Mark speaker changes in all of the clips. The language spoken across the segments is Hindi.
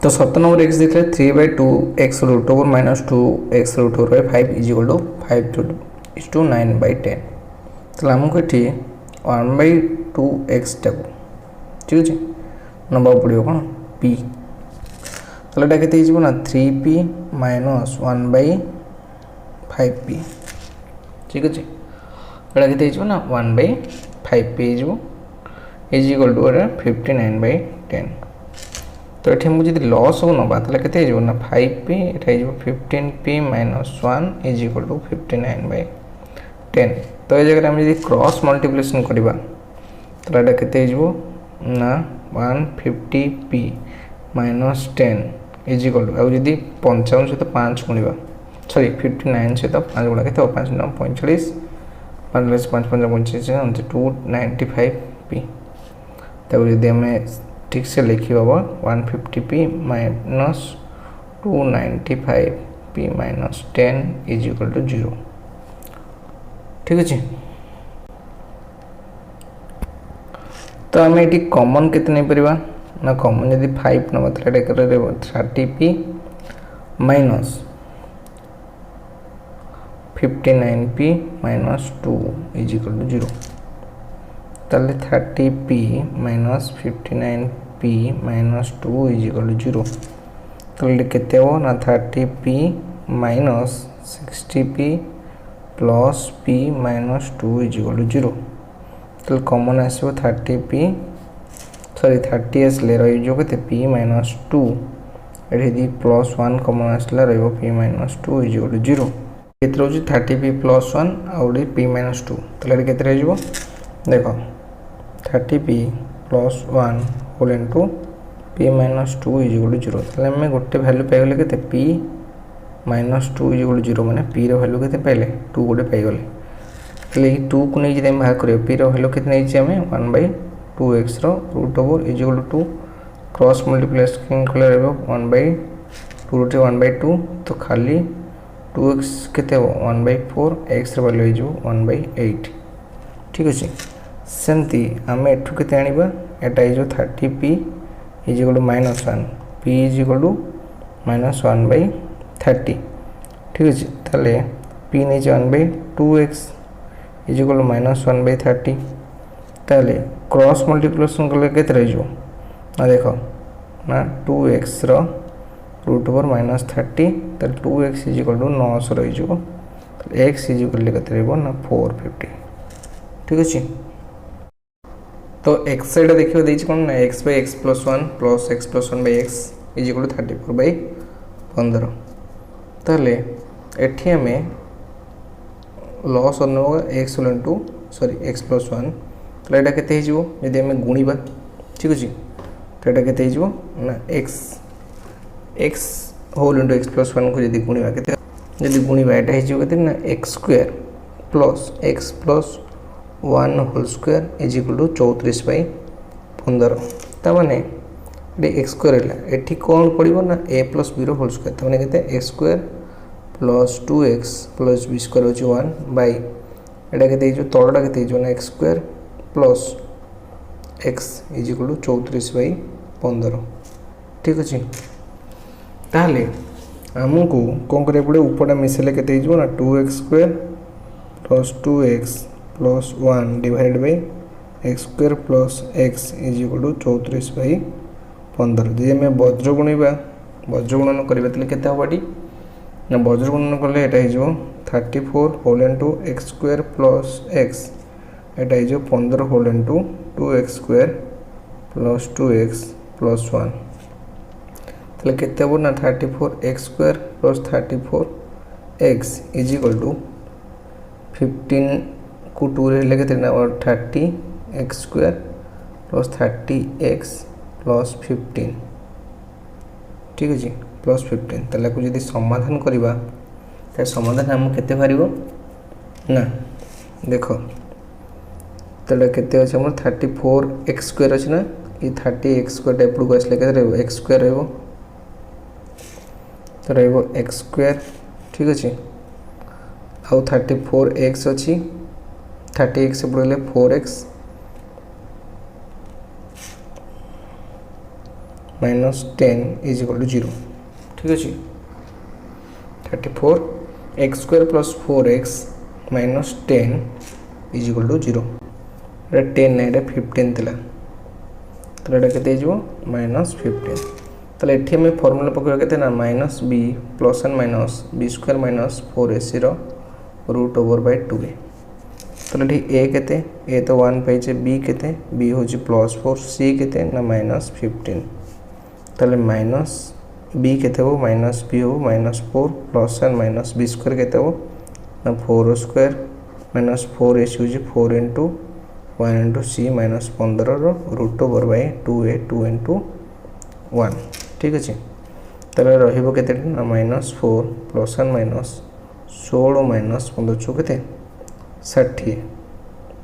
Speaker 1: तो 7 नंबर एक्स देखिए 3/2 root over minus 2 root over 5 is equal to 5:9/10 तो आमको ये 1/2 टाक ठीक अच्छे नवा पड़ो कौन पी तो यहाँ के ना 3p माइनस 1/5p ठीक अच्छे यहाँ के ना 1/5p इज इक्वल टू 59/10 तो ये मुझे लॉस हो नवा तो के ना 5p ये 15p minus 1 is equal to 59/10 तो ये जगह आम क्रॉस मल्टीप्लिकेशन करवा तो यहाँ के ना 150p minus 10 is equal to आउ जदि 55 सहित 5 गुणा सॉरी 59 सहित 5 गुणा के 5 9 45 5 5 45 295p तब जदि आम ठीक से लिखी हम 150p minus 295p minus 10 is equal to 0 ठीक अच्छे तो आम ये कॉमन केते नहीं परिबा ना कॉमन यदि 5 नवा तो ये 30p minus 59p minus 2 is equal to 0 ताले 30p minus 59p minus 2 is equal to 0 ताले केते हो ना 30p minus 60p plus p minus 2 is equal to 0 ताले कॉमन आसो 30p सॉरी 30 आसले रही के p माइनस 2 ये प्लस 1 कॉमन आसला p minus 2 is equal to 0 ये रोज 30p प्लस 1 आउे p माइनस 2 ताले केते रही देखो 30p plus 1 whole into p minus 2 is equal to 0 ताले आम गोटे वैल्यू पाइगले के p minus 2 is equal to 0 माने p वैल्यू के पाइले 2 गोटे पाइगले ताले 2 को नहीं जब बाहर करियो p वैल्यू के नहीं 1/2x root over is equal to 2 cross multiplication कले 1/2 रूट 1/2 तो खाली 2x के 1/4 x वैल्यू हो 1/8 ठीक अच्छे सेमती आम एठू के आने यहाँ 30p is equal to minus 1 p is equal to minus 1/30 ठीक अच्छे ताले p नहीं 1/2x is equal to minus 1/30 ताले क्रॉस मल्टीप्लिकेशन कले के ना देखो ना 2x रूट ओवर माइनस 30 तो 2x इज इक्वल टू 900 रही x इज इक्वल के ना 450 ठीक अच्छे तो एक्स साइड देखिए देखिए कौन ना x by x plus 1 plus x plus 1 by x is equal to 34/15 ताले एठी आम लॉस होगा x whole into sorry x plus 1 तो यहाँ के जदि आम गुणा ठीक अच्छे तो यहाँ के ना x whole into x plus 1 को जब गुणा के जब गुणा यहाँ के ना x square plus x plus 1 whole square is equal to 34/15 ताने एक्स स्क्वायर है ये कौन पड़ो ना a plus b whole square ताने के x square plus 2x plus b square हो 1 बाई यहाँ के तलटा के ना x square plus x is equal to 34/15 ठीक अच्छे ताहले आमको कौन करा पड़े ऊपरटा मिसेले के ना 2x स्क्वायर प्लस 2x प्लस 1 divide by x square plus x is equal to 34/15 जी आम वज्र गुणा वज्र गुणन करवा के हमारी ना वज्र गुणन कले यहाँ 34 whole into x square plus x यहाँ 15 whole into 2x square plus 2x प्लस 1 ताले केते हो ना 34x square plus 34x is equal to 15 को 2 रे लेके ना 30x square plus 30x plus 15 ठीक अच्छे प्लस 15 ताले को जदि समाधान करवा तो समाधान आम केते बाहर ना देख तो केते अच्छे आम 34x स्क्वायर अच्छे ना ये 30x स्क्वायर एपड़ को आसले के एक्स स्क्वायर रही तो रही एक्स स्क्वायर ठीक अच्छे आउ 34x अच्छी 30x पड़े 4x minus 10 is equal to 0 ठीक अच्छे 34 x square plus 4x minus 10 is equal to 0 10 ना ये 15 थिला तो ये के माइनस 15 तो ये आम फर्मूला पकड़ा के ना minus B plus and minus B square minus 4ac root over by 2a तो ये ए तो 1 पाइचे बी के बी हूँ प्लस 4 सी के ना माइनस 15 तो माइनस बी के माइनस बी हो minus 4 plus and minus B square के ना 4 स्क्वायर माइनस 4ac हूँ 4 into 1 into C minus 15 root over by 2a 2 into 1 ठीक अच्छे तो रही ना minus 4 plus and minus 16 minus 15 चौ के 60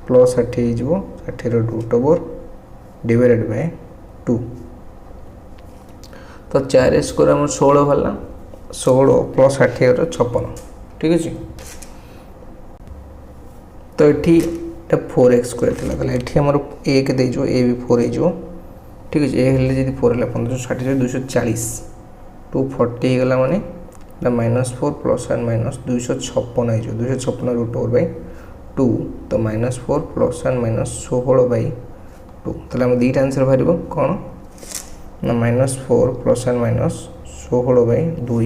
Speaker 1: प्लस 60 हो 60 रूट ओवर डिवाइडेड बाय 2 तो 4 स्क्वायर आम 16 बाहर 16 प्लस 60 56 ठीक अच्छे तो ये 4x स्क्वायर थी ये आमर ए के ए भी 4 हो ठीक अच्छे ए 4 है 1560 240 240 होगा माने माइनस 4 प्लस एंड माइनस 256 हो 256 रूट ओवर बाय 2 तो minus 4 plus and minus 16 by 2 तो आम दुईटा आंसर बाहर कौन ना minus 4 plus and minus 16 by 2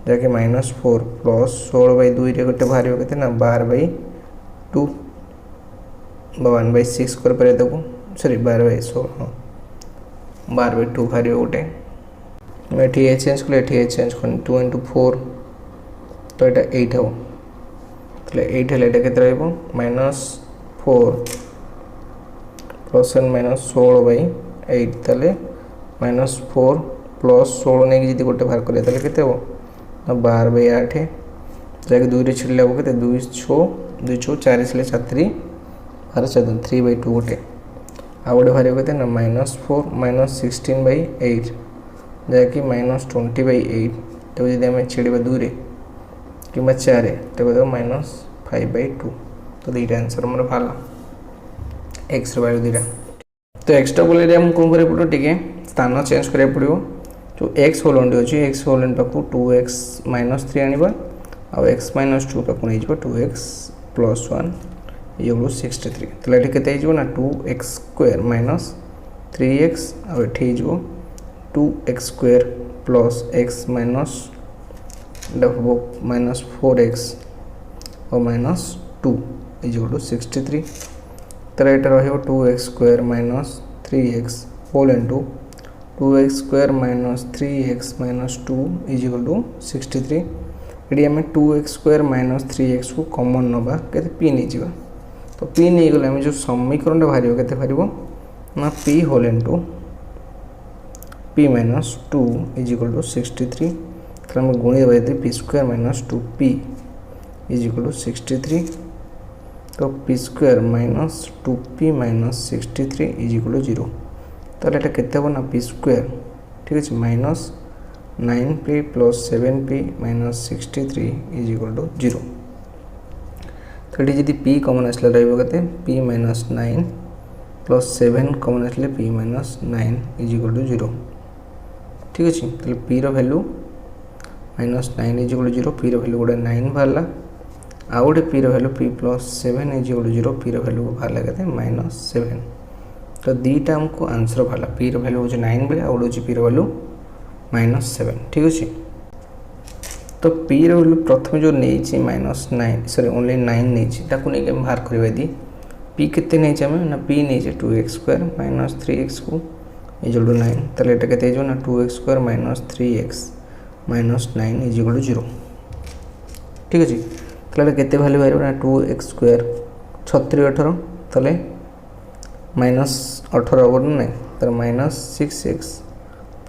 Speaker 1: जहाँकि माइनस 4 प्लस 16 बाय 2 रे गोटे बाहर के ना 12 बाय 2 1 बाय 6 कर सॉरी 12 बाय 16 हाँ 12 बाय 2 बाहर गोटे ये चेंज कले ये चेंज कर 2 इंटू 4 तो यहाँ 8 हम तो 8 है के minus 4 plus and minus 16 by 8 ताले माइनस 4 प्लस 16 नहीं जी गोटे बाहर करें के 12 बाय 8 जैसे 2 रे छिड़े हम के 2 6 2 6 4 छिड़े 4 बाहर 3 बाय 2 गोटे आ गए बाहर के ना माइनस 4 माइनस 16 बाय 8 जहाँकि माइनस 20 बाय 8 तो जब आम छिड़ा 2 रे कि 4 तो माइनस 5 बाय 2 तो दुईटा आंसर मोर बाहर एक्स रैल्यू दुईटा तो एक्सट्रा बोले आम कौन कर पड़ो टे स्थान चेंज करा पड़ो जो एक्स होल एंड अच्छी एक्स होल एंड पाक 2x माइनस 3 आने आउ एक्स माइनस 2 पाक नहीं 2x प्लस 1 ये 63 तो ये के ना 2x स्क्वायर माइनस 3x आउ ये 2x square plus x minus minus 4x और माइनस 2 इज 63 तो ये रही 2x square minus 3x whole into 2x square minus 3x minus 2 is equal to 63 ये आम 2x स्क्वायर माइनस 3x को कॉमन नवा के पी नहीं जा तो पी नहीं गले आम जो समीकरण बाहर के बाहर ना p whole into p minus 2 is equal to 63 तो आम गुणी देते p square minus 2p is equal to 63 तो p square minus 2p minus 63 is equal to 0 तो ये के ना पी स्क्वायर ठीक अच्छे minus 9p plus 7p minus 63 is equal to 0 तो ये जी p कमन आसला रही p माइनस 9 प्लस 7 कमन आसले p minus 9 is equal to 0 ठीक अच्छे तो p value minus 9 is equal to 0 p value गोटे 9 बाहर आउ गोटे p value p plus 7 is equal to 0 p value बाहर के माइनस 7 तो दुईटा आमको आंसर बाहर पी वैल्यू हूँ 9 बेले आउ गोटे पी वैल्यू माइनस 7 ठीक अच्छे तो पी वैल्यू प्रथम जो नहीं माइनस 9 सॉरी ओनली 9 नहीं बाहर करवा दी पी के ना पी नहीं 2x स्क्वायर माइनस 3x को इज टू 9 तो ये के ना 2x square minus 3x minus 9 is equal to 0 ठीक अच्छे तो ये के भैल्यू बाहर ना 2x स्क्वायर 36 18 तो माइनस 18 ओवर ना तो minus 6x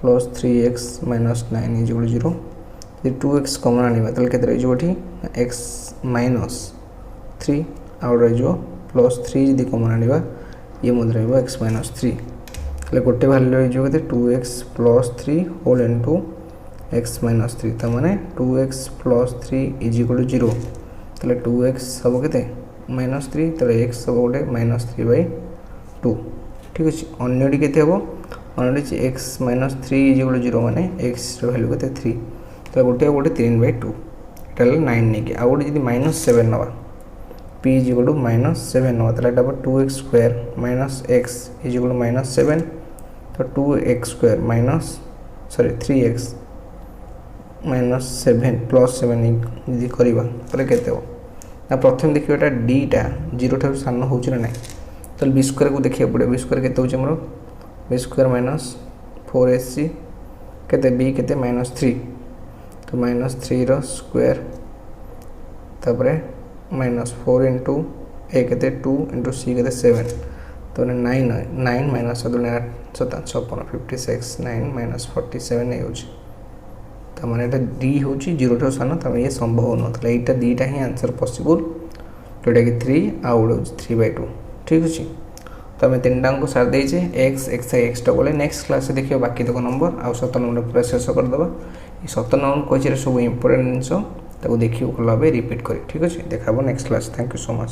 Speaker 1: plus 3x minus 9 is equal to 0 ये 2x कमन आने तो के x माइनस 3 आउ रही प्लस 3 जी कमन आने ये मत x माइनस 3 गोटे भैल्यू रही 2x plus 3 whole into x minus 3 तो मैंने 2x plus 3 is equal to 0 तो 2x हम के माइनस 3 तो x सब गोटे माइनस 3 बाय 2 ठीक अच्छे अन्यटी के मन रही एक्स माइनस 3 इजिकल 0 माने एक्स वैल्यू के 3 तो गोटे गोटे 3/2 ये 9 नहीं आउ गोटे माइनस 7 नवा पी इजिकल टू माइनस 7 नवा तो 2x² minus x is equal to minus 7 तो 2x² minus 3x minus 7 plus 7 यदि करवा तो केते हो ना प्रथम देखिए एटा डीटा 0 ठार सान हो ना तो बी स्क्वायर को देखिए पड़े बी स्क्वायर केते होचे हमरो बी स्क्वायर माइनस 4ac केते बी केते माइनस 3 तो माइनस 3 रो स्क्वायर तापरे माइनस 4 इंटू ए केते 2 इंटू सी केते 7 तो 9 माइनस 56 9 माइनस 47 नहीं होची तो माने एटा डी होची 0 ठार सान त ये संभव न त एटा दीटा ही आंसर पॉसिबल जोटा कि 3 आउ 3/2 ठीक अच्छे तो आम तीन टाँग को सार देचे एक्स एक्स एक्सटा बोले नेक्स्ट क्लास देखिए बाकी तक नंबर आउ 7 नंबर पूरा शेष करदे ये 7 नंबर क्वेश्चन सब इंपोर्टेंट जिनस देखिए भल भाव रिपीट कर ठीक अच्छे देखा next class thank you so much.